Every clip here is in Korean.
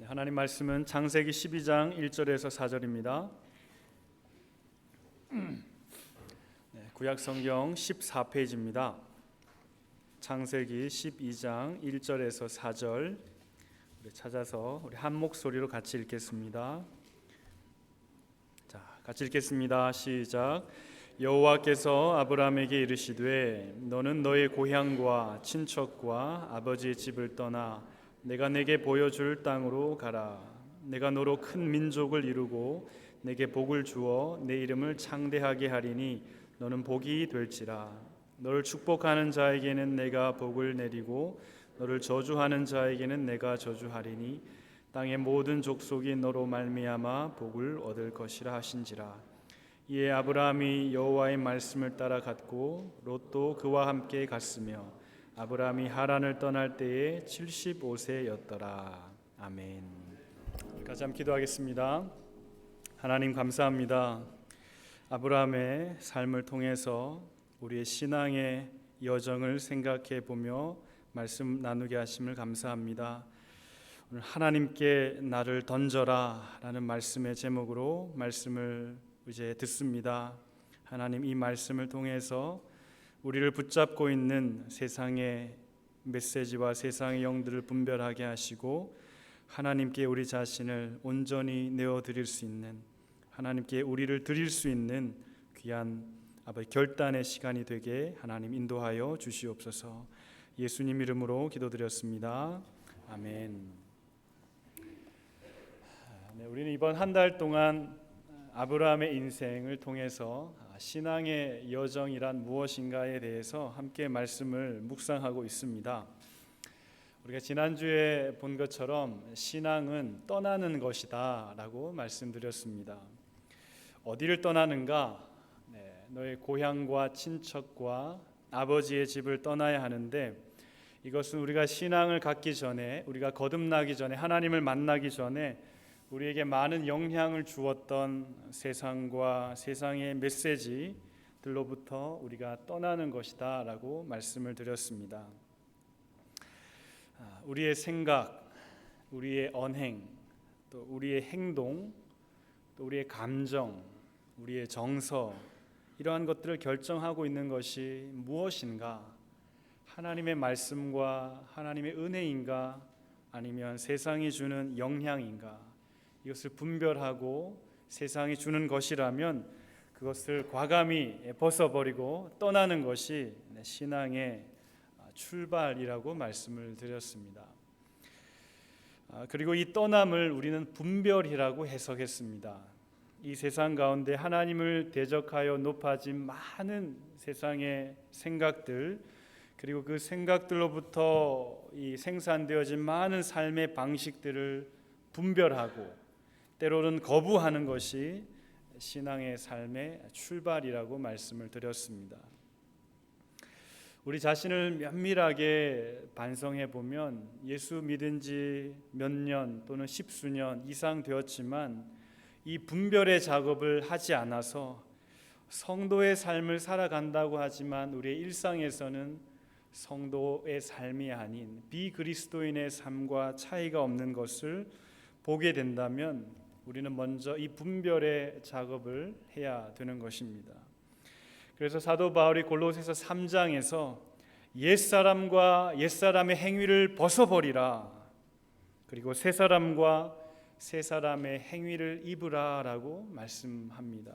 하나님 말씀은 창세기 12장 1절에서 4절입니다. 구약 성경 14페이지입니다. 창세기 12장 1절에서 4절 찾아서 우리 한 목소리로 같이 읽겠습니다. 자, 같이 읽겠습니다. 시작. 여호와께서 아브라함에게 이르시되 너는 너의 고향과 친척과 아버지의 집을 떠나 내가 내게 보여줄 땅으로 가라. 내가 너로 큰 민족을 이루고 내게 복을 주어 내 이름을 창대하게 하리니 너는 복이 될지라. 너를 축복하는 자에게는 내가 복을 내리고 너를 저주하는 자에게는 내가 저주하리니 땅의 모든 족속이 너로 말미암아 복을 얻을 것이라 하신지라. 이에 아브라함이 여호와의 말씀을 따라 갔고 롯도 그와 함께 갔으며 아브라함이 하란을 떠날 때에 75세였더라. 아멘. 같이 한번 기도하겠습니다. 하나님 감사합니다. 아브라함의 삶을 통해서 우리의 신앙의 여정을 생각해 보며 말씀 나누게 하심을 감사합니다. 오늘 하나님께 나를 던져라 라는 말씀의 제목으로 말씀을 이제 듣습니다. 하나님, 이 말씀을 통해서 우리를 붙잡고 있는 세상의 메시지와 세상의 영들을 분별하게 하시고 하나님께 우리 자신을 온전히 내어드릴 수 있는, 하나님께 우리를 드릴 수 있는 귀한 아버지 결단의 시간이 되게 하나님 인도하여 주시옵소서. 예수님 이름으로 기도드렸습니다. 아멘. 우리는 이번 한 달 동안 아브라함의 인생을 통해서 신앙의 여정이란 무엇인가에 대해서 함께 말씀을 묵상하고 있습니다. 우리가 지난주에 본 것처럼 신앙은 떠나는 것이다 라고 말씀드렸습니다. 어디를 떠나는가? 너의 고향과 친척과 아버지의 집을 떠나야 하는데, 이것은 우리가 신앙을 갖기 전에, 우리가 거듭나기 전에, 하나님을 만나기 전에 우리에게 많은 영향을 주었던 세상과 세상의 메시지들로부터 우리가 떠나는 것이다 라고 말씀을 드렸습니다. 우리의 생각, 우리의 언행, 또 우리의 행동, 또 우리의 감정, 우리의 정서, 이러한 것들을 결정하고 있는 것이 무엇인가? 하나님의 말씀과 하나님의 은혜인가? 아니면 세상이 주는 영향인가? 이것을 분별하고 세상이 주는 것이라면 그것을 과감히 벗어버리고 떠나는 것이 신앙의 출발이라고 말씀을 드렸습니다. 그리고 이 떠남을 우리는 분별이라고 해석했습니다. 이 세상 가운데 하나님을 대적하여 높아진 많은 세상의 생각들, 그리고 그 생각들로부터 이 생산되어진 많은 삶의 방식들을 분별하고 때로는 거부하는 것이 신앙의 삶의 출발이라고 말씀을 드렸습니다. 우리 자신을 면밀하게 반성해 보면 예수 믿은 지 몇 년 또는 십수년 이상 되었지만 이 분별의 작업을 하지 않아서 성도의 삶을 살아간다고 하지만 우리의 일상에서는 성도의 삶이 아닌 비그리스도인의 삶과 차이가 없는 것을 보게 된다면 우리는 먼저 이 분별의 작업을 해야 되는 것입니다. 그래서 사도 바울이 골로새서 3장에서 옛사람과 옛사람의 행위를 벗어버리라, 그리고 새사람과 새사람의 행위를 입으라 라고 말씀합니다.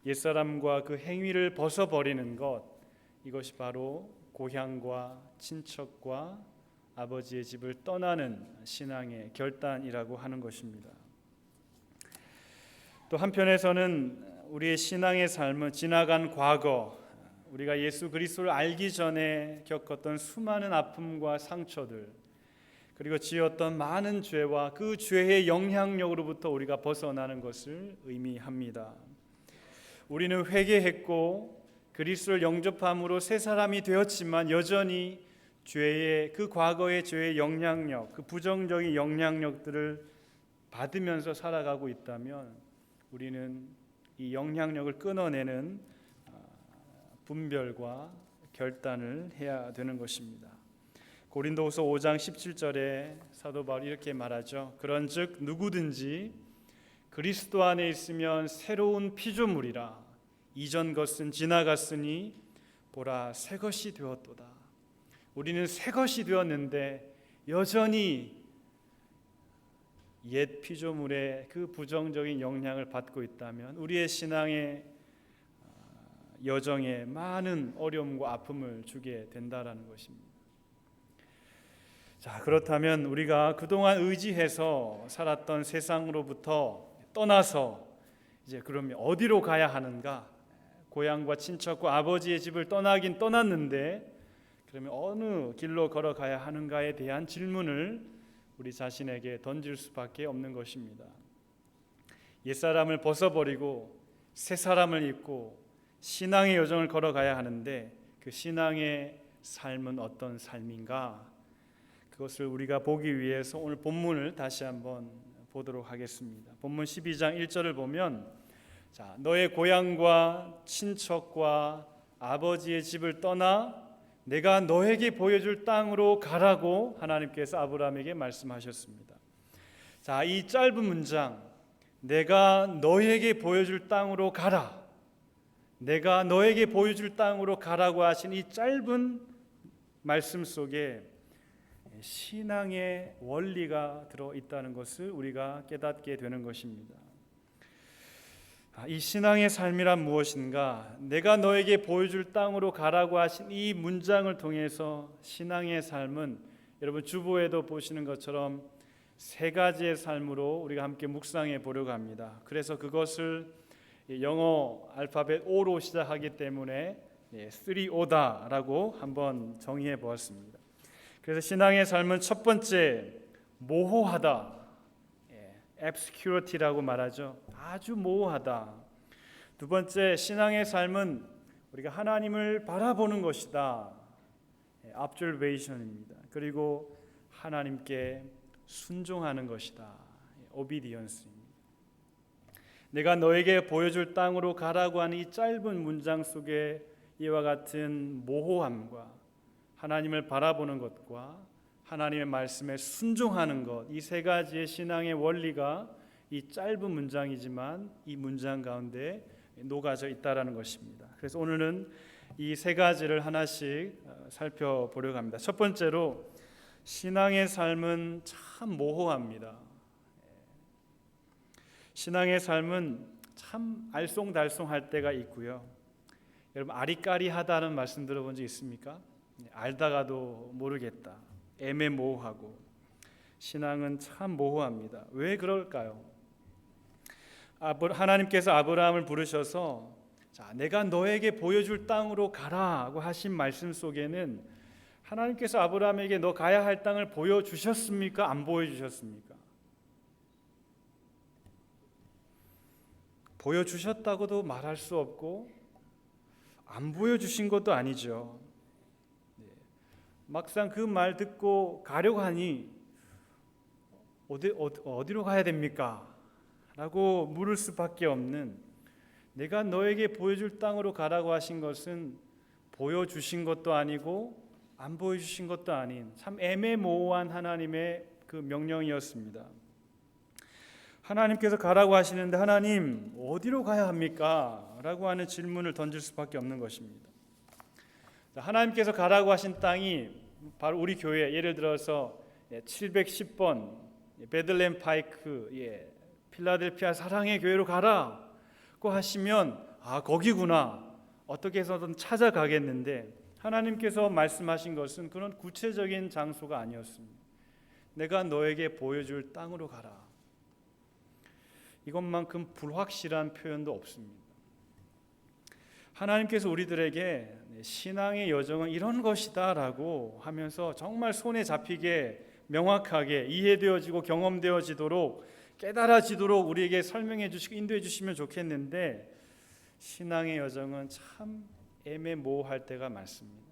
옛사람과 그 행위를 벗어버리는 것, 이것이 바로 고향과 친척과 아버지의 집을 떠나는 신앙의 결단이라고 하는 것입니다. 또 한편에서는 우리의 신앙의 삶은 지나간 과거, 우리가 예수 그리스도를 알기 전에 겪었던 수많은 아픔과 상처들, 그리고 지었던 많은 죄와 그 죄의 영향력으로부터 우리가 벗어나는 것을 의미합니다. 우리는 회개했고 그리스도를 영접함으로 새 사람이 되었지만 여전히 죄의, 그 과거의 죄의 영향력, 그 부정적인 영향력들을 받으면서 살아가고 있다면 우리는 이 영향력을 끊어내는 분별과 결단을 해야 되는 것입니다. 고린도후서 5장 17절에 사도 바울이 이렇게 말하죠. 그런즉 누구든지 그리스도 안에 있으면 새로운 피조물이라. 이전 것은 지나갔으니 보라 새 것이 되었도다. 우리는 새 것이 되었는데 여전히 옛 피조물의 그 부정적인 영향을 받고 있다면 우리의 신앙의 여정에 많은 어려움과 아픔을 주게 된다라는 것입니다. 자, 그렇다면 우리가 그동안 의지해서 살았던 세상으로부터 떠나서 이제 그러면 어디로 가야 하는가? 고향과 친척과 아버지의 집을 떠나긴 떠났는데 그러면 어느 길로 걸어가야 하는가에 대한 질문을 우리 자신에게 던질 수밖에 없는 것입니다. 옛사람을 벗어버리고 새 사람을 입고 신앙의 여정을 걸어가야 하는데 그 신앙의 삶은 어떤 삶인가? 그것을 우리가 보기 위해서 오늘 본문을 다시 한번 보도록 하겠습니다. 본문 12장 1절을 보면 자, 너의 고향과 친척과 아버지의 집을 떠나 내가 너에게 보여줄 땅으로 가라고 하나님께서 아브라함에게 말씀하셨습니다. 자, 이 짧은 문장, 내가 너에게 보여줄 땅으로 가라. 내가 너에게 보여줄 땅으로 가라고 하신 이 짧은 말씀 속에 신앙의 원리가 들어있다는 것을 우리가 깨닫게 되는 것입니다. 이 신앙의 삶이란 무엇인가? 내가 너에게 보여줄 땅으로 가라고 하신 이 문장을 통해서 신앙의 삶은 여러분 주보에도 보시는 것처럼 세 가지의 삶으로 우리가 함께 묵상해 보려고 합니다. 그래서 그것을 영어 알파벳 O로 시작하기 때문에 3O다라고 한번 정의해 보았습니다. 그래서 신앙의 삶은 첫 번째 모호하다, obscurity라고 말하죠. 아주 모호하다. 두 번째 신앙의 삶은 우리가 하나님을 바라보는 것이다, observation입니다. 그리고 하나님께 순종하는 것이다, obedience입니다. 내가 너에게 보여줄 땅으로 가라고 하는 이 짧은 문장 속에 이와 같은 모호함과 하나님을 바라보는 것과 하나님의 말씀에 순종하는 것, 이 세 가지의 신앙의 원리가 이 짧은 문장이지만 이 문장 가운데 녹아져 있다라는 것입니다. 그래서 오늘은 이 세 가지를 하나씩 살펴보려고 합니다. 첫 번째로 신앙의 삶은 참 모호합니다. 신앙의 삶은 참 알쏭달쏭할 때가 있고요. 여러분 아리까리하다는 말씀 들어본 적 있습니까? 알다가도 모르겠다, 애매모호하고 신앙은 참 모호합니다. 왜 그럴까요? 하나님께서 아브라함을 부르셔서 자, 내가 너에게 보여줄 땅으로 가라고 하신 말씀 속에는 하나님께서 아브라함에게 너 가야 할 땅을 보여주셨습니까? 안 보여주셨습니까? 보여주셨다고도 말할 수 없고 안 보여주신 것도 아니죠. 막상 그 말 듣고 가려고 하니 어디로 가야 됩니까? 라고 물을 수밖에 없는, 내가 너에게 보여줄 땅으로 가라고 하신 것은 보여주신 것도 아니고 안 보여주신 것도 아닌 참 애매모호한 하나님의 그 명령이었습니다. 하나님께서 가라고 하시는데 하나님 어디로 가야 합니까? 라고 하는 질문을 던질 수밖에 없는 것입니다. 하나님께서 가라고 하신 땅이 바로 우리 교회, 예를 들어서 710번 베들레헴 파이크 필라델피아 사랑의 교회로 가라고 하시면 거기구나, 어떻게 해서든 찾아가겠는데 하나님께서 말씀하신 것은 그런 구체적인 장소가 아니었습니다. 내가 너에게 보여줄 땅으로 가라. 이것만큼 불확실한 표현도 없습니다. 하나님께서 우리들에게 신앙의 여정은 이런 것이다라고 하면서 정말 손에 잡히게 명확하게 이해되어지고 경험되어지도록 깨달아지도록 우리에게 설명해 주시고 인도해 주시면 좋겠는데 신앙의 여정은 참 애매모호할 때가 많습니다.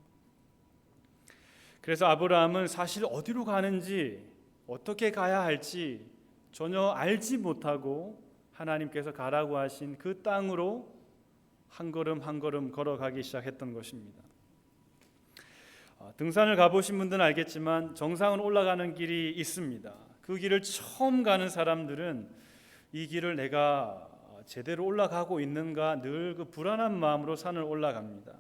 그래서 아브라함은 사실 어디로 가는지 어떻게 가야 할지 전혀 알지 못하고 하나님께서 가라고 하신 그 땅으로 한 걸음 한 걸음 걸어가기 시작했던 것입니다. 등산을 가보신 분들은 알겠지만 정상으로 올라가는 길이 있습니다. 그 길을 처음 가는 사람들은 이 길을 내가 제대로 올라가고 있는가 늘 그 불안한 마음으로 산을 올라갑니다.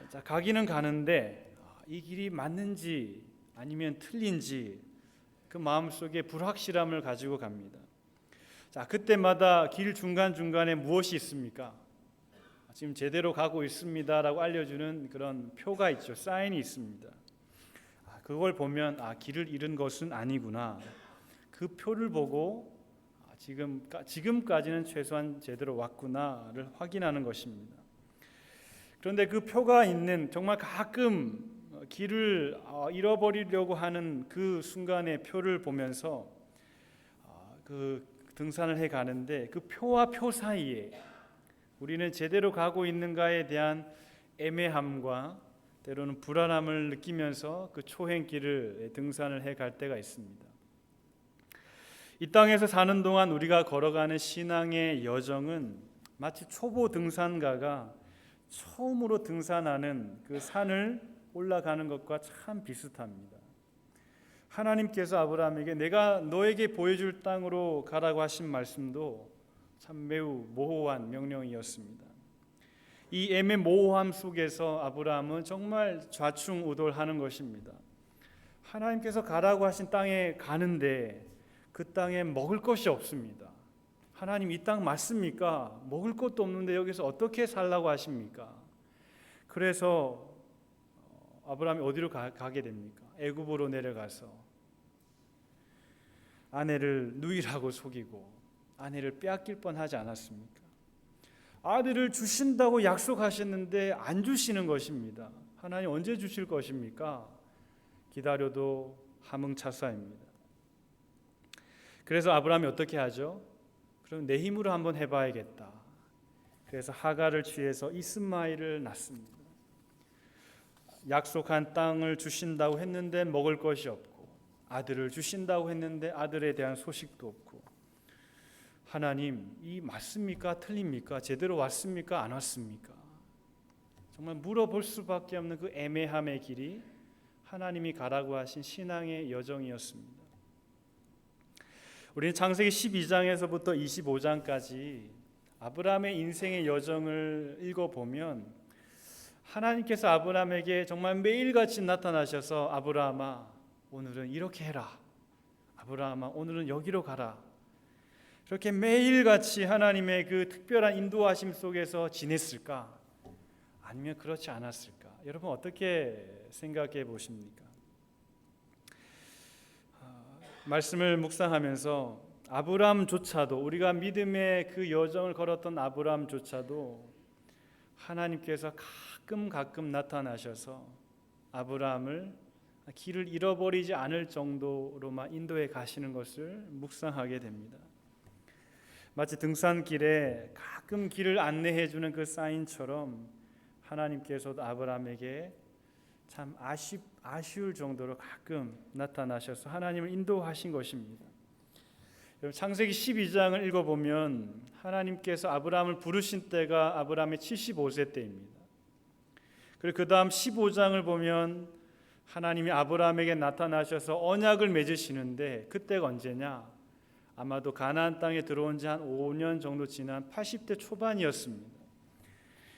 자, 가기는 가는데 이 길이 맞는지 아니면 틀린지 그 마음속에 불확실함을 가지고 갑니다. 자, 그때마다 길 중간중간에 무엇이 있습니까? 지금 제대로 가고 있습니다라고 알려주는 그런 표가 있죠. 사인이 있습니다. 그걸 보면 길을 잃은 것은 아니구나. 그 표를 보고 지금까지는 최소한 제대로 왔구나를 확인하는 것입니다. 그런데 그 표가 있는 정말 가끔 길을 잃어버리려고 하는 그 순간의 표를 보면서 그 등산을 해 가는데 그 표와 표 사이에 우리는 제대로 가고 있는가에 대한 애매함과 때로는 불안함을 느끼면서 그 초행길을 등산을 해 갈 때가 있습니다. 이 땅에서 사는 동안 우리가 걸어가는 신앙의 여정은 마치 초보 등산가가 처음으로 등산하는 그 산을 올라가는 것과 참 비슷합니다. 하나님께서 아브라함에게 내가 너에게 보여줄 땅으로 가라고 하신 말씀도 참 매우 모호한 명령이었습니다. 이 애매모호함 속에서 아브라함은 정말 좌충우돌하는 것입니다. 하나님께서 가라고 하신 땅에 가는데 그 땅에 먹을 것이 없습니다. 하나님 이 땅 맞습니까? 먹을 것도 없는데 여기서 어떻게 살라고 하십니까? 그래서 아브라함이 어디로 가게 됩니까? 애굽으로 내려가서 아내를 누이라고 속이고 아내를 빼앗길 뻔하지 않았습니까? 아들을 주신다고 약속하셨는데 안 주시는 것입니다. 하나님 언제 주실 것입니까? 기다려도 함흥차사입니다. 그래서 아브라함이 어떻게 하죠? 그럼 내 힘으로 한번 해봐야겠다. 그래서 하갈을 취해서 이스마엘을 낳습니다. 약속한 땅을 주신다고 했는데 먹을 것이 없고 아들을 주신다고 했는데 아들에 대한 소식도 없고 하나님 이 맞습니까? 틀립니까? 제대로 왔습니까? 안 왔습니까? 정말 물어볼 수밖에 없는 그 애매함의 길이 하나님이 가라고 하신 신앙의 여정이었습니다. 우리는 창세기 12장에서부터 25장까지 아브라함의 인생의 여정을 읽어보면 하나님께서 아브라함에게 정말 매일같이 나타나셔서 아브라함아 오늘은 이렇게 해라. 아브라함아 오늘은 여기로 가라. 그렇게 매일같이 하나님의 그 특별한 인도하심 속에서 지냈을까? 아니면 그렇지 않았을까? 여러분 어떻게 생각해 보십니까? 말씀을 묵상하면서 아브라함조차도 우리가 믿음의 그 여정을 걸었던 아브라함조차도 하나님께서 가끔 나타나셔서 아브라함을 길을 잃어버리지 않을 정도로만 인도해 가시는 것을 묵상하게 됩니다. 마치 등산길에 가끔 길을 안내해 주는 그 사인처럼 하나님께서도 아브라함에게 참 아쉬울 정도로 가끔 나타나셔서 하나님을 인도하신 것입니다. 창세기 12장을 읽어보면 하나님께서 아브라함을 부르신 때가 아브라함의 75세 때입니다. 그리고 그 다음 15장을 보면 하나님이 아브라함에게 나타나셔서 언약을 맺으시는데 그때가 언제냐? 아마도 가나안 땅에 들어온 지 한 5년 정도 지난 80대 초반이었습니다.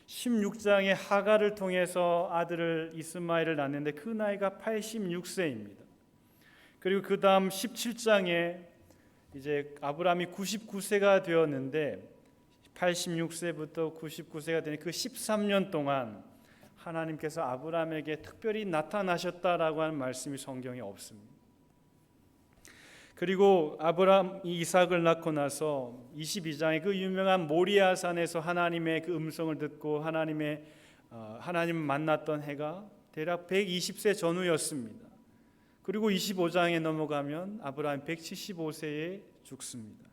16장에 하갈을 통해서 아들을 이스마엘을 낳는데 그 나이가 86세입니다. 그리고 그 다음 17장에 이제 아브라함이 99세가 되었는데 86세부터 99세가 되는 그 13년 동안 하나님께서 아브라함에게 특별히 나타나셨다라고 하는 말씀이 성경에 없습니다. 그리고 아브라함이 이삭을 낳고 나서 22장에 그 유명한 모리아산에서 하나님의 그 음성을 듣고 하나님을 만났던 해가 대략 120세 전후였습니다. 그리고 25장에 넘어가면 아브라함이 175세에 죽습니다.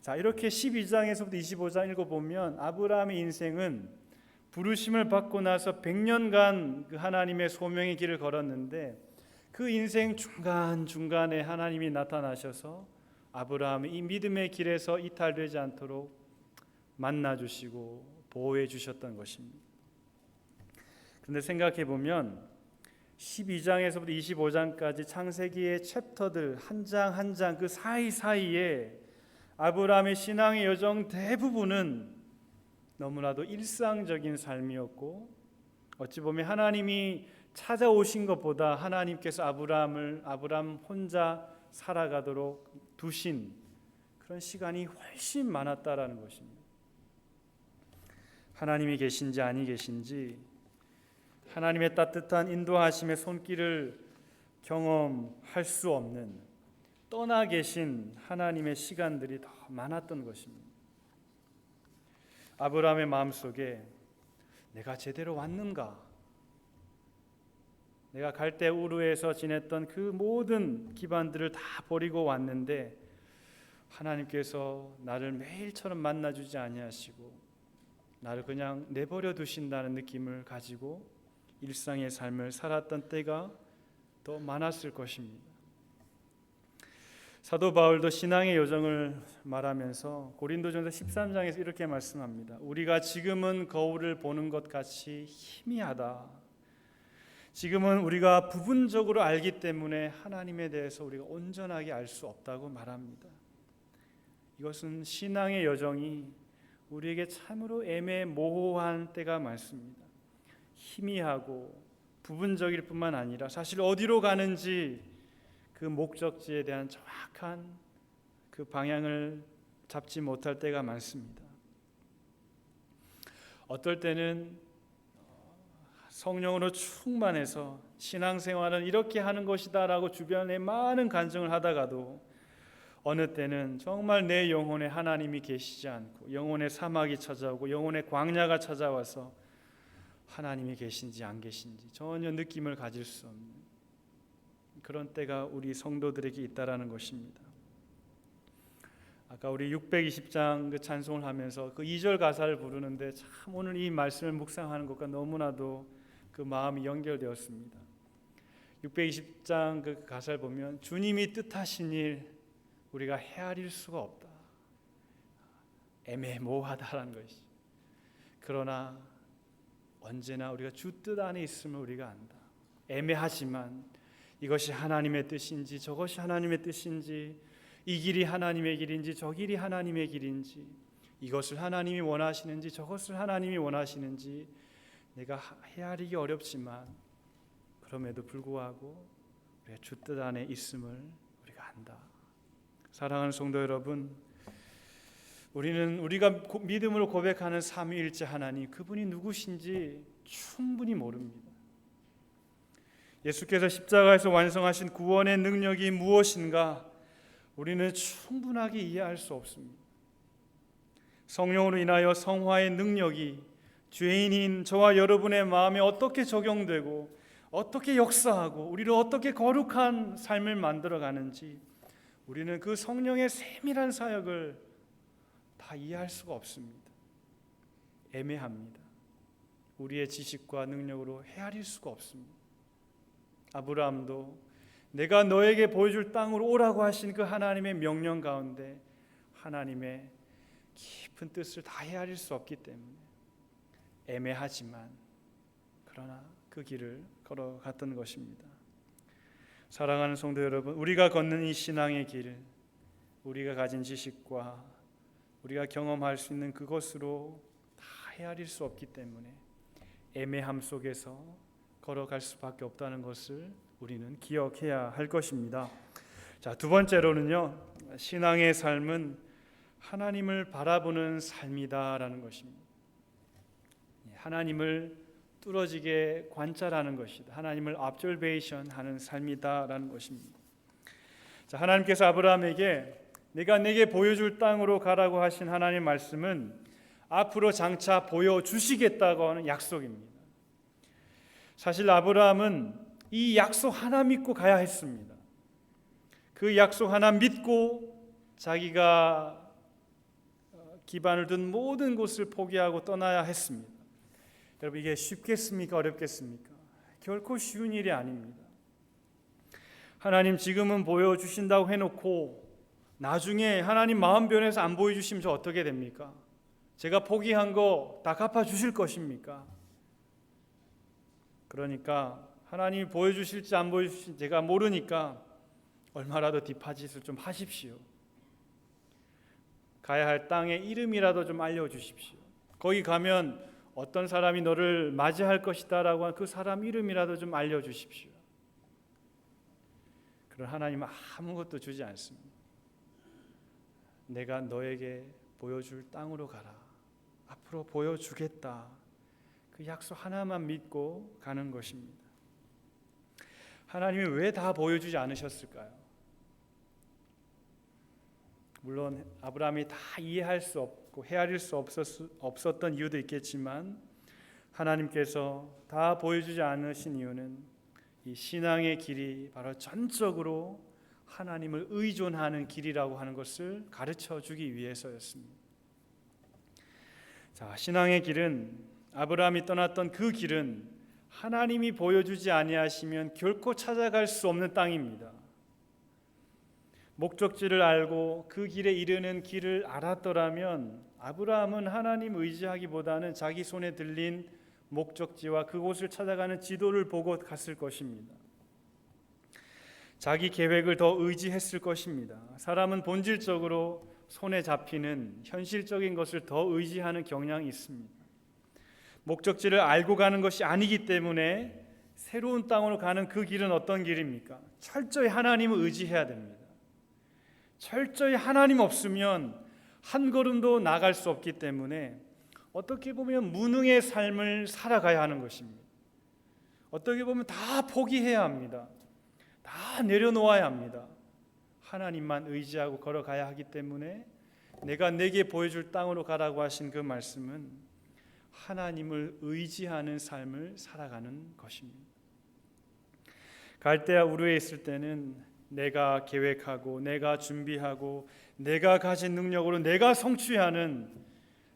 자, 이렇게 12장에서부터 25장 읽어보면 아브라함의 인생은 부르심을 받고 나서 100년간 그 하나님의 소명의 길을 걸었는데 그 인생 중간중간에 하나님이 나타나셔서 아브라함이 이 믿음의 길에서 이탈되지 않도록 만나주시고 보호해 주셨던 것입니다. 그런데 생각해 보면 12장에서부터 25장까지 창세기의 챕터들 한 장 한 장 그 사이사이에 아브라함의 신앙의 여정 대부분은 너무나도 일상적인 삶이었고, 어찌 보면 하나님이 찾아오신 것보다 하나님께서 아브라함 혼자 살아가도록 두신 그런 시간이 훨씬 많았다라는 것입니다. 하나님이 계신지 아니 계신지, 하나님의 따뜻한 인도하심의 손길을 경험할 수 없는 떠나 계신 하나님의 시간들이 더 많았던 것입니다. 아브라함의 마음속에 내가 제대로 왔는가? 내가 갈대 우르에서 지냈던 그 모든 기반들을 다 버리고 왔는데 하나님께서 나를 매일처럼 만나주지 아니하시고 나를 그냥 내버려 두신다는 느낌을 가지고 일상의 삶을 살았던 때가 더 많았을 것입니다. 사도 바울도 신앙의 여정을 말하면서 고린도전서 13장에서 이렇게 말씀합니다. 우리가 지금은 거울을 보는 것 같이 희미하다. 지금은 우리가 부분적으로 알기 때문에 하나님에 대해서 우리가 온전하게 알 수 없다고 말합니다. 이것은 신앙의 여정이 우리에게 참으로 애매모호한 때가 많습니다. 희미하고 부분적일 뿐만 아니라 사실 어디로 가는지 그 목적지에 대한 정확한 그 방향을 잡지 못할 때가 많습니다. 어떨 때는 성령으로 충만해서 신앙생활은 이렇게 하는 것이다라고 주변에 많은 간증을 하다가도 어느 때는 정말 내 영혼에 하나님이 계시지 않고 영혼의 사막이 찾아오고 영혼의 광야가 찾아와서 하나님이 계신지 안 계신지 전혀 느낌을 가질 수 없는 그런 때가 우리 성도들에게 있다라는 것입니다. 아까 우리 620장 그 찬송을 하면서 그 2절 가사를 부르는데 참 오늘 이 말씀을 묵상하는 것과 너무나도 그 마음이 연결되었습니다. 620장 그 가사를 보면 주님이 뜻하신 일 우리가 헤아릴 수가 없다. 애매모호하다라는 것이. 그러나 언제나 우리가 주 뜻 안에 있음을 우리가 안다. 애매하지만 이것이 하나님의 뜻인지 저것이 하나님의 뜻인지 이 길이 하나님의 길인지 저 길이 하나님의 길인지 이것을 하나님이 원하시는지 저것을 하나님이 원하시는지 내가 헤아리기 어렵지만 그럼에도 불구하고 우리가 주 뜻 안에 있음을 우리가 안다. 사랑하는 성도 여러분, 우리가 믿음으로 고백하는 삼위일체 하나님, 그분이 누구신지 충분히 모릅니다. 예수께서 십자가에서 완성하신 구원의 능력이 무엇인가 우리는 충분하게 이해할 수 없습니다. 성령으로 인하여 성화의 능력이 죄인인 저와 여러분의 마음에 어떻게 적용되고 어떻게 역사하고 우리를 어떻게 거룩한 삶을 만들어가는지 우리는 그 성령의 세밀한 사역을 다 이해할 수가 없습니다. 애매합니다. 우리의 지식과 능력으로 헤아릴 수가 없습니다. 아브라함도 내가 너에게 보여줄 땅으로 오라고 하신 그 하나님의 명령 가운데 하나님의 깊은 뜻을 다 헤아릴 수 없기 때문에 애매하지만 그러나 그 길을 걸어갔던 것입니다. 사랑하는 성도 여러분, 우리가 걷는 이 신앙의 길, 우리가 가진 지식과 우리가 경험할 수 있는 그것으로 다 헤아릴 수 없기 때문에 애매함 속에서 걸어갈 수밖에 없다는 것을 우리는 기억해야 할 것입니다. 자, 두 번째로는요, 신앙의 삶은 하나님을 바라보는 삶이다라는 것입니다. 하나님을 뚫어지게 관찰하는 것이다. 하나님을 observation 하는 삶이다라는 것입니다. 자, 하나님께서 아브라함에게 내가 내게 보여줄 땅으로 가라고 하신 하나님의 말씀은 앞으로 장차 보여주시겠다고 하는 약속입니다. 사실 아브라함은 이 약속 하나 믿고 가야 했습니다. 그 약속 하나 믿고 자기가 기반을 둔 모든 곳을 포기하고 떠나야 했습니다. 여러분, 이게 쉽겠습니까? 어렵겠습니까? 결코 쉬운 일이 아닙니다. 하나님 지금은 보여주신다고 해놓고 나중에 하나님 마음 변해서 안 보여주시면 저 어떻게 됩니까? 제가 포기한 거 다 갚아주실 것입니까? 그러니까 하나님이 보여주실지 안 보여주실지 제가 모르니까 얼마라도 뒷파짓을 좀 하십시오. 가야 할 땅의 이름이라도 좀 알려주십시오. 거기 가면 어떤 사람이 너를 맞이할 것이다 라고 한 그 사람 이름이라도 좀 알려주십시오. 그런 하나님은 아무것도 주지 않습니다. 내가 너에게 보여줄 땅으로 가라. 앞으로 보여주겠다. 그 약속 하나만 믿고 가는 것입니다. 하나님이 왜 다 보여주지 않으셨을까요? 물론 아브라함이 다 이해할 수 없고 헤아릴 수 없었던 이유도 있겠지만 하나님께서 다 보여주지 않으신 이유는 이 신앙의 길이 바로 전적으로 하나님을 의존하는 길이라고 하는 것을 가르쳐 주기 위해서였습니다. 자, 신앙의 길은 아브라함이 떠났던 그 길은 하나님이 보여주지 아니하시면 결코 찾아갈 수 없는 땅입니다. 목적지를 알고 그 길에 이르는 길을 알았더라면 아브라함은 하나님 의지하기보다는 자기 손에 들린 목적지와 그곳을 찾아가는 지도를 보고 갔을 것입니다. 자기 계획을 더 의지했을 것입니다. 사람은 본질적으로 손에 잡히는 현실적인 것을 더 의지하는 경향이 있습니다. 목적지를 알고 가는 것이 아니기 때문에 새로운 땅으로 가는 그 길은 어떤 길입니까? 철저히 하나님을 의지해야 됩니다. 철저히 하나님 없으면 한 걸음도 나갈 수 없기 때문에 어떻게 보면 무능의 삶을 살아가야 하는 것입니다. 어떻게 보면 다 포기해야 합니다. 다 내려놓아야 합니다. 하나님만 의지하고 걸어가야 하기 때문에 내게 보여줄 땅으로 가라고 하신 그 말씀은 하나님을 의지하는 삶을 살아가는 것입니다. 갈대아 우르에 있을 때는 내가 계획하고 내가 준비하고 내가 가진 능력으로 내가 성취하는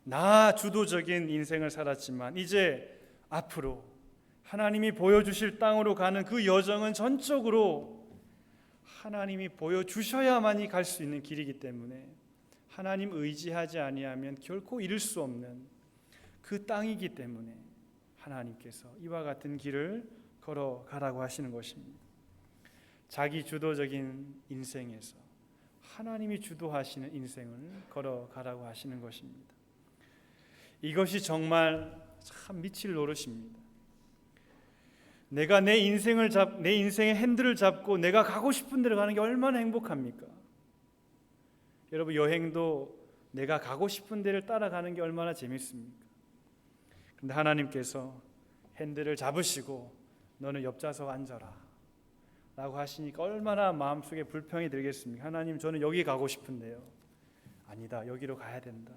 나 주도적인 인생을 살았지만 이제 앞으로 하나님이 보여주실 땅으로 가는 그 여정은 전적으로 하나님이 보여주셔야만이 갈 수 있는 길이기 때문에 하나님 의지하지 아니하면 결코 이룰 수 없는 그 땅이기 때문에 하나님께서 이와 같은 길을 걸어가라고 하시는 것입니다. 자기 주도적인 인생에서 하나님이 주도하시는 인생을 걸어가라고 하시는 것입니다. 이것이 정말 참 미칠 노릇입니다. 내가 내 인생의 핸들을 잡고 내가 가고 싶은 데로 가는 게 얼마나 행복합니까? 여러분, 여행도 내가 가고 싶은 데를 따라가는 게 얼마나 재밌습니까? 그런데 하나님께서 핸들을 잡으시고 너는 옆좌석 앉아라 라고 하시니까 얼마나 마음속에 불평이 들겠습니까? 하나님, 저는 여기 가고 싶은데요. 아니다, 여기로 가야 된다.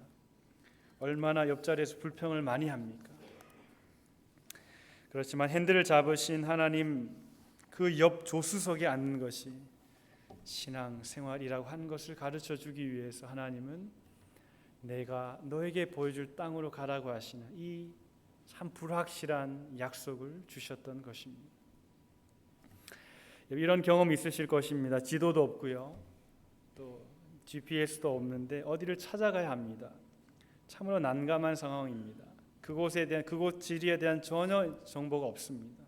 얼마나 옆자리에서 불평을 많이 합니까? 그렇지만 핸들을 잡으신 하나님 그 옆 조수석에 앉는 것이 신앙생활이라고 하는 것을 가르쳐 주기 위해서 하나님은 내가 너에게 보여줄 땅으로 가라고 하시는 이 참 불확실한 약속을 주셨던 것입니다. 이런 경험 있으실 것입니다. 지도도 없고요. 또 GPS도 없는데 어디를 찾아가야 합니다. 참으로 난감한 상황입니다. 그곳 지리에 대한 전혀 정보가 없습니다.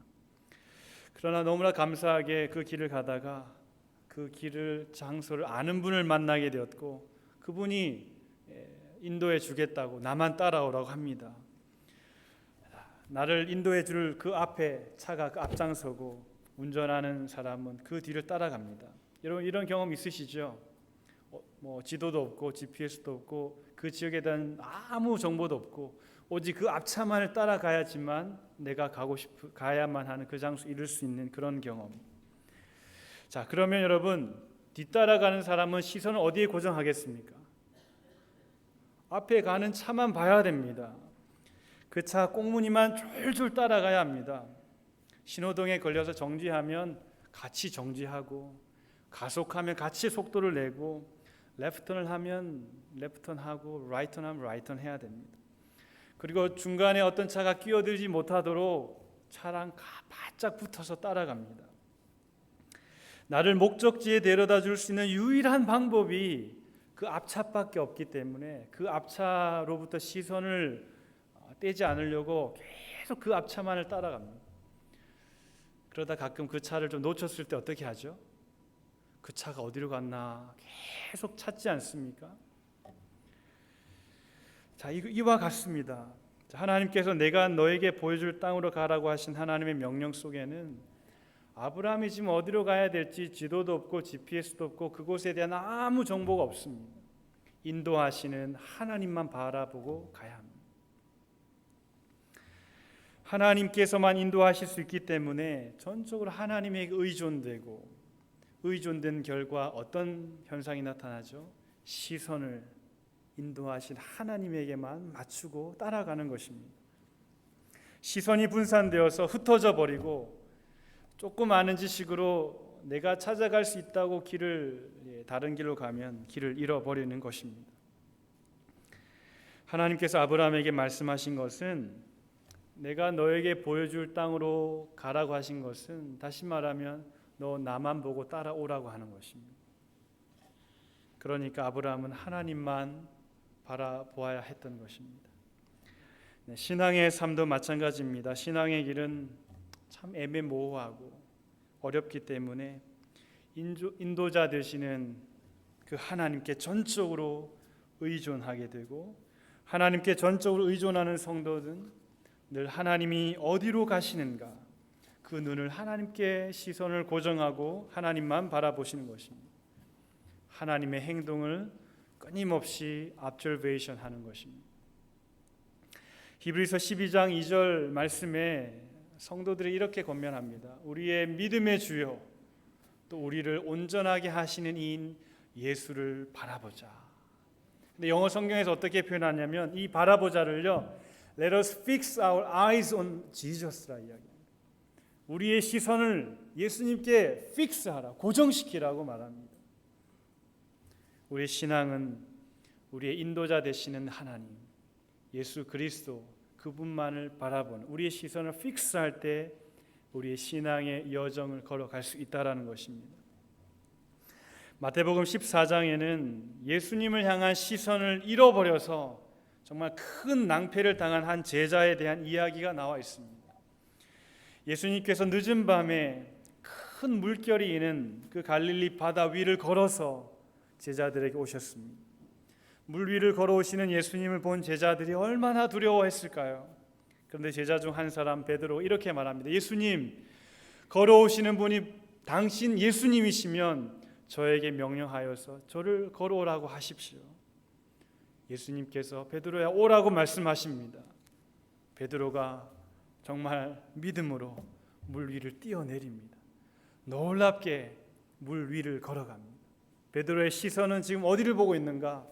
그러나 너무나 감사하게 그 길을 가다가 그 장소를 아는 분을 만나게 되었고 그분이 인도해 주겠다고 나만 따라오라고 합니다. 나를 인도해 줄 그 앞에 차가 그 앞장서고 운전하는 사람은 그 뒤를 따라갑니다. 여러분, 이런 경험 있으시죠? 지도도 없고 GPS도 없고 그 지역에 대한 아무 정보도 없고 오직 그 앞차만을 따라가야지만 내가 가야만 하는 그 장소 이룰 수 있는 그런 경험. 자, 그러면 여러분, 뒤따라가는 사람은 시선을 어디에 고정하겠습니까? 앞에 가는 차만 봐야 됩니다. 그 차 꽁무니만 줄줄 따라가야 합니다. 신호등에 걸려서 정지하면 같이 정지하고 가속하면 같이 속도를 내고 레프턴을 하면 레프턴하고 라이턴 하면 라이턴 해야 됩니다. 그리고 중간에 어떤 차가 끼어들지 못하도록 차랑 바짝 붙어서 따라갑니다. 나를 목적지에 데려다 줄 수 있는 유일한 방법이 그 앞차밖에 없기 때문에 그 앞차로부터 시선을 떼지 않으려고 계속 그 앞차만을 따라갑니다. 그러다 가끔 그 차를 좀 놓쳤을 때 어떻게 하죠? 그 차가 어디로 갔나 계속 찾지 않습니까? 자, 이와 같습니다. 하나님께서 내가 너에게 보여줄 땅으로 가라고 하신 하나님의 명령 속에는 아브라함이 지금 어디로 가야 될지 지도도 없고 GPS도 없고 그곳에 대한 아무 정보가 없습니다. 인도하시는 하나님만 바라보고 가야 합니다. 하나님께서만 인도하실 수 있기 때문에 전적으로 하나님에게 의존된 결과 어떤 현상이 나타나죠? 시선을 인도하신 하나님에게만 맞추고 따라가는 것입니다. 시선이 분산되어서 흩어져 버리고 조금 아는 지식으로 내가 찾아갈 수 있다고 다른 길로 가면 길을 잃어버리는 것입니다. 하나님께서 아브라함에게 말씀하신 것은 내가 너에게 보여줄 땅으로 가라고 하신 것은 다시 말하면 너 나만 보고 따라오라고 하는 것입니다. 그러니까 아브라함은 하나님만 바라보아야 했던 것입니다. 신앙의 삶도 마찬가지입니다. 신앙의 길은 참 애매모호하고 어렵기 때문에 인도자 되시는 그 하나님께 전적으로 의존하게 되고 하나님께 전적으로 의존하는 성도는 늘 하나님이 어디로 가시는가 그 눈을 하나님께 시선을 고정하고 하나님만 바라보시는 것입니다. 하나님의 행동을 끊임없이 observation 하는 것입니다. 히브리서 12장 2절 말씀에 성도들이 이렇게 권면합니다. 우리의 믿음의 주요 또 우리를 온전하게 하시는 이인 예수를 바라보자. 근데 영어 성경에서 어떻게 표현하냐면 이 바라보자를요 Let us fix our eyes on Jesus라 이야기합니다. 우리의 시선을 예수님께 픽스하라, 고정시키라고 말합니다. 우리의 신앙은 우리의 인도자 되시는 하나님, 예수 그리스도 그분만을 바라보는 우리의 시선을 픽스할 때 우리의 신앙의 여정을 걸어갈 수 있다라는 것입니다. 마태복음 14장에는 예수님을 향한 시선을 잃어버려서 정말 큰 낭패를 당한 한 제자에 대한 이야기가 나와 있습니다. 예수님께서 늦은 밤에 큰 물결이 이는 그 갈릴리 바다 위를 걸어서 제자들에게 오셨습니다. 물 위를 걸어오시는 예수님을 본 제자들이 얼마나 두려워했을까요? 그런데 제자 중 한 사람 베드로 이렇게 말합니다. 예수님, 걸어오시는 분이 당신 예수님이시면 저에게 명령하여서 저를 걸어오라고 하십시오. 예수님께서 베드로야 오라고 말씀하십니다. 베드로가 정말 믿음으로 물 위를 뛰어내립니다. 놀랍게 물 위를 걸어갑니다. 베드로의 시선은 지금 어디를 보고 있는가?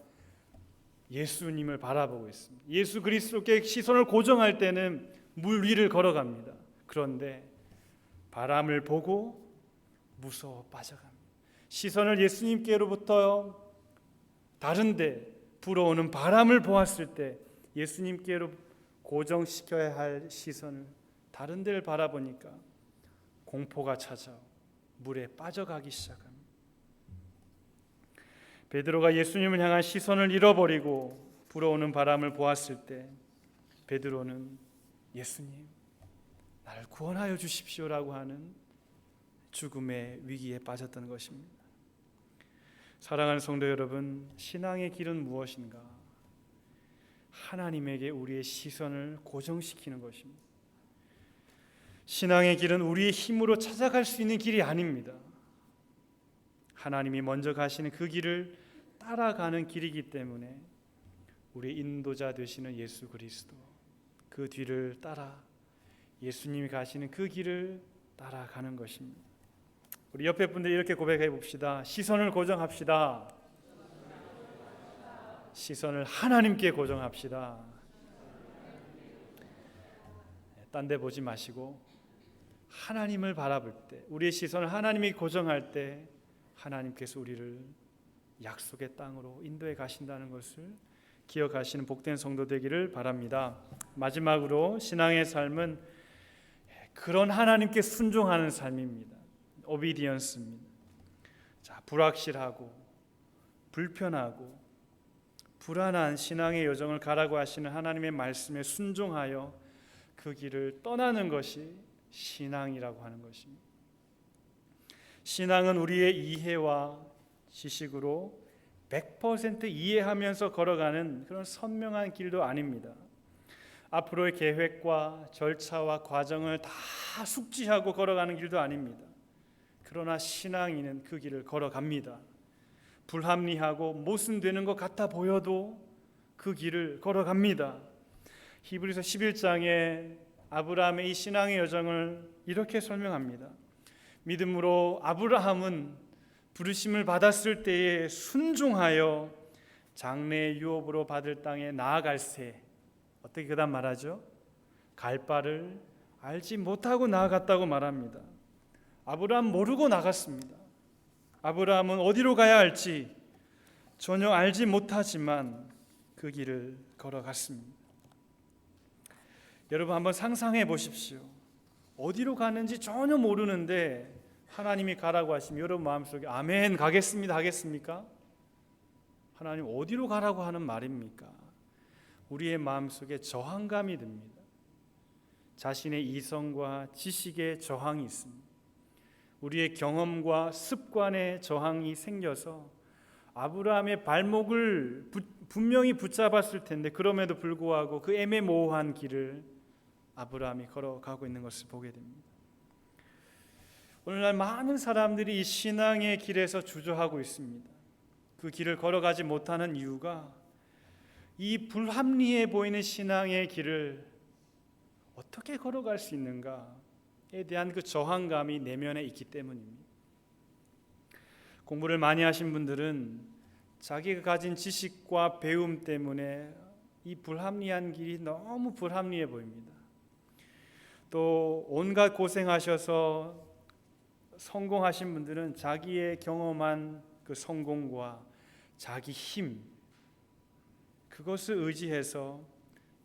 예수님을 바라보고 있습니다. 예수 그리스도께 시선을 고정할 때는 물 위를 걸어갑니다. 그런데 바람을 보고 무서워 빠져갑니다. 시선을 예수님께로부터 다른데 불어오는 바람을 보았을 때 예수님께로 고정시켜야 할 시선을 다른 데를 바라보니까 공포가 찾아오 물에 빠져가기 시작합니다. 베드로가 예수님을 향한 시선을 잃어버리고 불어오는 바람을 보았을 때 베드로는 예수님 나를 구원하여 주십시오라고 하는 죽음의 위기에 빠졌던 것입니다. 사랑하는 성도 여러분, 신앙의 길은 무엇인가? 하나님에게 우리의 시선을 고정시키는 것입니다. 신앙의 길은 우리의 힘으로 찾아갈 수 있는 길이 아닙니다. 하나님이 먼저 가시는 그 길을 따라가는 길이기 때문에 우리 인도자 되시는 예수 그리스도 그 뒤를 따라 예수님이 가시는 그 길을 따라가는 것입니다. 우리 옆에 분들 이렇게 고백해 봅시다. 시선을 고정합시다. 시선을 하나님께 고정합시다. 딴 데 보지 마시고 하나님을 바라볼 때 우리의 시선을 하나님이 고정할 때 하나님께서 우리를 약속의 땅으로 인도해 가신다는 것을 기억하시는 복된 성도 되기를 바랍니다. 마지막으로 신앙의 삶은 그런 하나님께 순종하는 삶입니다. 오비디언스입니다. 자, 불확실하고 불편하고 불안한 신앙의 여정을 가라고 하시는 하나님의 말씀에 순종하여 그 길을 떠나는 것이 신앙이라고 하는 것입니다. 신앙은 우리의 이해와 지식으로 100% 이해하면서 걸어가는 그런 선명한 길도 아닙니다. 앞으로의 계획과 절차와 과정을 다 숙지하고 걸어가는 길도 아닙니다. 그러나 신앙인은 그 길을 걸어갑니다. 불합리하고 모순되는 것 같아 보여도 그 길을 걸어갑니다. 히브리서 11장에 아브라함의 이 신앙의 여정을 이렇게 설명합니다. 믿음으로 아브라함은 부르심을 받았을 때에 순종하여 장래의 유업으로 받을 땅에 나아갈새. 어떻게 그다음 말하죠? 갈 바를 알지 못하고 나아갔다고 말합니다. 아브라함 모르고 나갔습니다. 아브라함은 어디로 가야 할지 전혀 알지 못하지만 그 길을 걸어갔습니다. 여러분 한번 상상해 보십시오. 어디로 가는지 전혀 모르는데 하나님이 가라고 하시면 여러분 마음속에 아멘 가겠습니다 하겠습니까? 하나님 어디로 가라고 하는 말입니까? 우리의 마음속에 저항감이 듭니다. 자신의 이성과 지식에 저항이 있습니다. 우리의 경험과 습관에 저항이 생겨서 아브라함의 발목을 분명히 붙잡았을 텐데 그럼에도 불구하고 그 애매모호한 길을 아브라함이 걸어가고 있는 것을 보게 됩니다. 오늘날 많은 사람들이 이 신앙의 길에서 주저하고 있습니다. 그 길을 걸어가지 못하는 이유가 이 불합리해 보이는 신앙의 길을 어떻게 걸어갈 수 있는가에 대한 그 저항감이 내면에 있기 때문입니다. 공부를 많이 하신 분들은 자기가 가진 지식과 배움 때문에 이 불합리한 길이 너무 불합리해 보입니다. 또 온갖 고생하셔서 성공하신 분들은 자기의 경험한 그 성공과 자기 힘 그것을 의지해서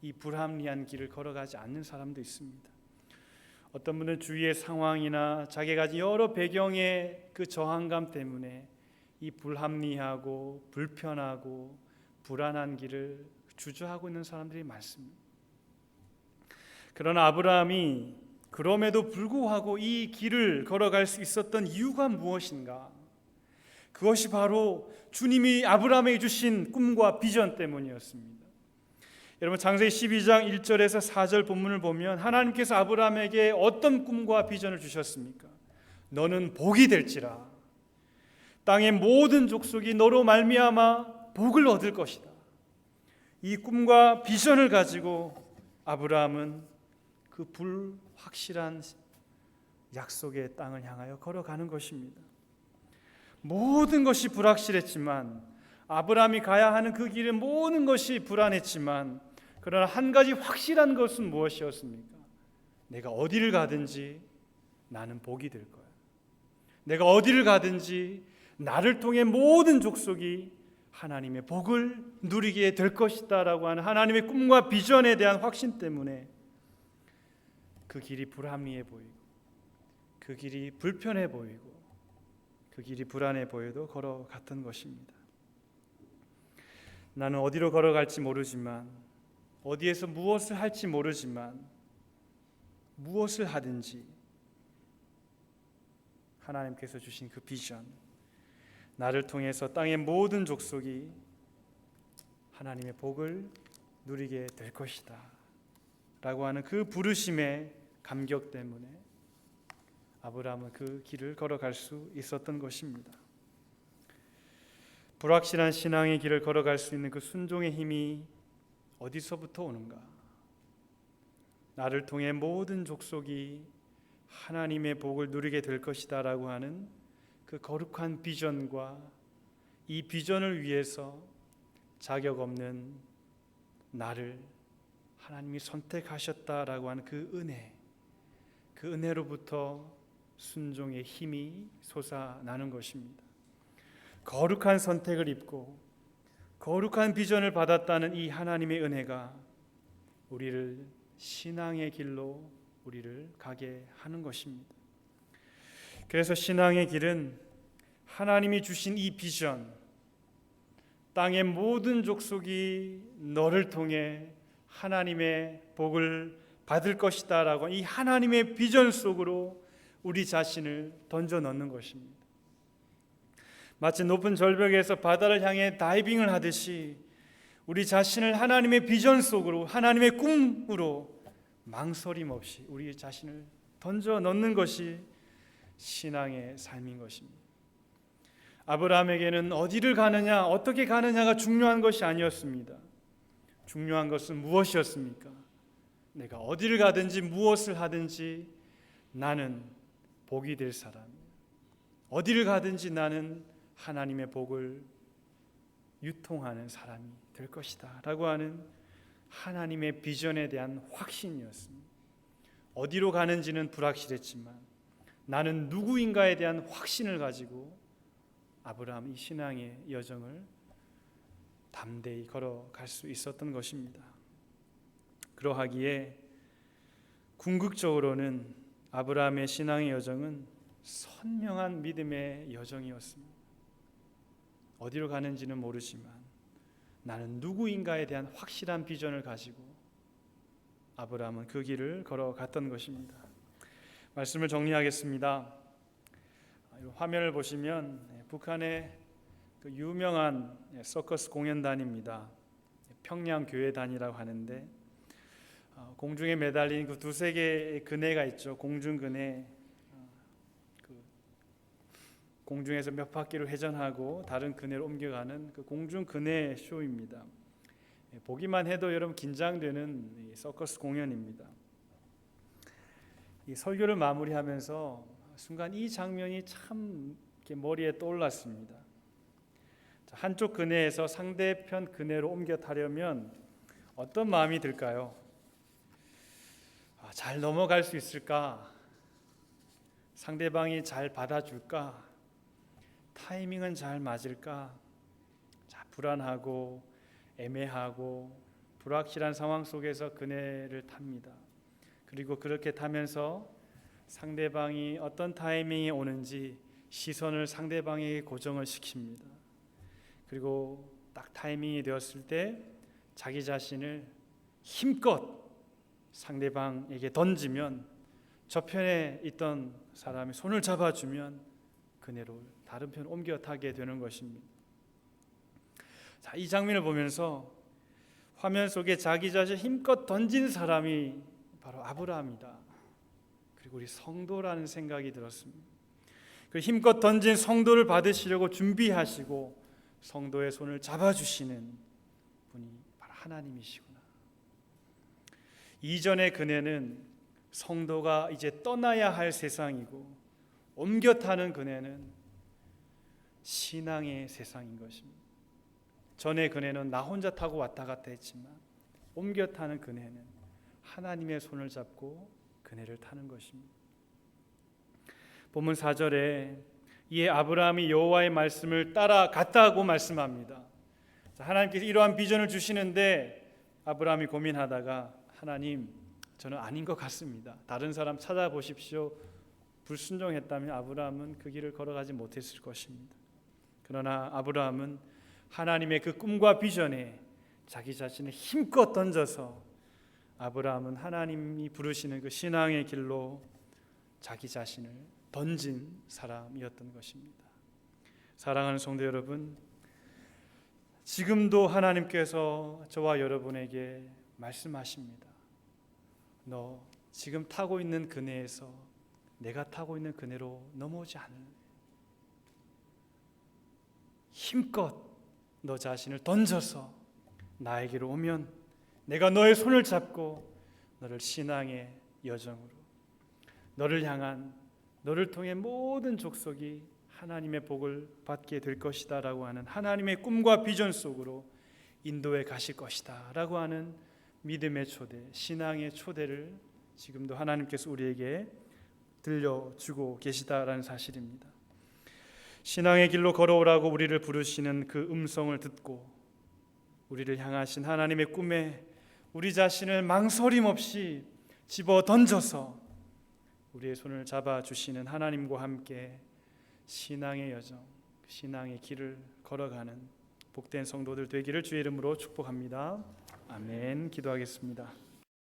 이 불합리한 길을 걸어가지 않는 사람도 있습니다. 어떤 분은 주위의 상황이나 자기가 가진 여러 배경의 그 저항감 때문에 이 불합리하고 불편하고 불안한 길을 주저하고 있는 사람들이 많습니다. 그러나 아브라함이 그럼에도 불구하고 이 길을 걸어갈 수 있었던 이유가 무엇인가? 그것이 바로 주님이 아브라함에게 주신 꿈과 비전 때문이었습니다. 여러분 창세기 12장 1절에서 4절 본문을 보면 하나님께서 아브라함에게 어떤 꿈과 비전을 주셨습니까? 너는 복이 될지라 땅의 모든 족속이 너로 말미암아 복을 얻을 것이다. 이 꿈과 비전을 가지고 아브라함은 그 불확실한 약속의 땅을 향하여 걸어가는 것입니다. 모든 것이 불확실했지만 아브라함이 가야 하는 그 길의 모든 것이 불안했지만 그러나 한 가지 확실한 것은 무엇이었습니까? 내가 어디를 가든지 나는 복이 될 거야. 내가 어디를 가든지 나를 통해 모든 족속이 하나님의 복을 누리게 될 것이다 라고 하는 하나님의 꿈과 비전에 대한 확신 때문에 그 길이 불합리해 보이고 그 길이 불편해 보이고 그 길이 불안해 보여도 걸어갔던 것입니다. 나는 어디로 걸어갈지 모르지만 어디에서 무엇을 할지 모르지만 무엇을 하든지 하나님께서 주신 그 비전 나를 통해서 땅의 모든 족속이 하나님의 복을 누리게 될 것이다 라고 하는 그 부르심의 감격 때문에 아브라함은 그 길을 걸어갈 수 있었던 것입니다. 불확실한 신앙의 길을 걸어갈 수 있는 그 순종의 힘이 어디서부터 오는가? 나를 통해 모든 족속이 하나님의 복을 누리게 될 것이다 라고 하는 그 거룩한 비전과 이 비전을 위해서 자격 없는 나를 하나님이 선택하셨다라고 하는 그 은혜로부터 순종의 힘이 솟아나는 것입니다. 거룩한 선택을 입고 거룩한 비전을 받았다는 이 하나님의 은혜가 우리를 신앙의 길로 우리를 가게 하는 것입니다. 그래서 신앙의 길은 하나님이 주신 이 비전, 땅의 모든 족속이 너를 통해 하나님의 복을 받을 것이다 라고 이 하나님의 비전 속으로 우리 자신을 던져 넣는 것입니다. 마치 높은 절벽에서 바다를 향해 다이빙을 하듯이 우리 자신을 하나님의 비전 속으로, 하나님의 꿈으로 망설임 없이 우리 자신을 던져 넣는 것이 신앙의 삶인 것입니다. 아브라함에게는 어디를 가느냐, 어떻게 가느냐가 중요한 것이 아니었습니다. 중요한 것은 무엇이었습니까? 내가 어디를 가든지 무엇을 하든지 나는 복이 될 사람이에요. 어디를 가든지 나는 하나님의 복을 유통하는 사람이 될 것이다 라고 하는 하나님의 비전에 대한 확신이었습니다. 어디로 가는지는 불확실했지만 나는 누구인가에 대한 확신을 가지고 아브라함이 신앙의 여정을 담대히 걸어갈 수 있었던 것입니다. 그러하기에 궁극적으로는 아브라함의 신앙의 여정은 선명한 믿음의 여정이었습니다. 어디로 가는지는 모르지만 나는 누구인가에 대한 확실한 비전을 가지고 아브라함은 그 길을 걸어갔던 것입니다. 말씀을 정리하겠습니다. 화면을 보시면 북한의 그 유명한 서커스 공연단입니다. 평양교회단이라고 하는데 공중에 매달린 그 두세 개의 그네가 있죠. 공중그네, 공중에서 몇 바퀴를 회전하고 다른 그네로 옮겨가는 그 공중그네 쇼입니다. 보기만 해도 여러분 긴장되는 서커스 공연입니다. 이 설교를 마무리하면서 순간 이 장면이 참 이렇게 머리에 떠올랐습니다. 한쪽 그네에서 상대편 그네로 옮겨 타려면 어떤 마음이 들까요? 잘 넘어갈 수 있을까? 상대방이 잘 받아줄까? 타이밍은 잘 맞을까? 불안하고 애매하고 불확실한 상황 속에서 그네를 탑니다. 그리고 그렇게 타면서 상대방이 어떤 타이밍이 오는지 시선을 상대방에게 고정을 시킵니다. 그리고 딱 타이밍이 되었을 때 자기 자신을 힘껏 상대방에게 던지면 저편에 있던 사람이 손을 잡아주면 그네로 다른 편 옮겨 타게 되는 것입니다. 자, 이 장면을 보면서 화면 속에 자기 자신을 힘껏 던진 사람이 바로 아브라함이다. 그리고 우리 성도라는 생각이 들었습니다. 그 힘껏 던진 성도를 받으시려고 준비하시고 성도의 손을 잡아주시는 분이 바로 하나님이시구나. 이전의 그네는 성도가 이제 떠나야 할 세상이고 옮겨 타는 그네는 신앙의 세상인 것입니다. 전의 그네는 나 혼자 타고 왔다 갔다 했지만 옮겨 타는 그네는 하나님의 손을 잡고 그네를 타는 것입니다. 본문 4절에 이에 아브라함이 여호와의 말씀을 따라갔다고 말씀합니다. 하나님께서 이러한 비전을 주시는데 아브라함이 고민하다가 하나님, 저는 아닌 것 같습니다. 다른 사람 찾아보십시오. 불순종했다면 아브라함은 그 길을 걸어가지 못했을 것입니다. 그러나 아브라함은 하나님의 그 꿈과 비전에 자기 자신을 힘껏 던져서 아브라함은 하나님이 부르시는 그 신앙의 길로 자기 자신을 던진 사람이었던 것입니다. 사랑하는 성도 여러분, 지금도 하나님께서 저와 여러분에게 말씀하십니다. 너 지금 타고 있는 그네에서 내가 타고 있는 그네로 넘어오지 않을래? 힘껏 너 자신을 던져서 나에게로 오면 내가 너의 손을 잡고 너를 신앙의 여정으로, 너를 향한, 너를 통해 모든 족속이 하나님의 복을 받게 될 것이다 라고 하는 하나님의 꿈과 비전 속으로 인도해 가실 것이다 라고 하는 믿음의 초대, 신앙의 초대를 지금도 하나님께서 우리에게 들려주고 계시다라는 사실입니다. 신앙의 길로 걸어오라고 우리를 부르시는 그 음성을 듣고 우리를 향하신 하나님의 꿈에 우리 자신을 망설임 없이 집어 던져서 우리의 손을 잡아주시는 하나님과 함께 신앙의 여정, 신앙의 길을 걸어가는 복된 성도들 되기를 주의 이름으로 축복합니다. 아멘. 기도하겠습니다.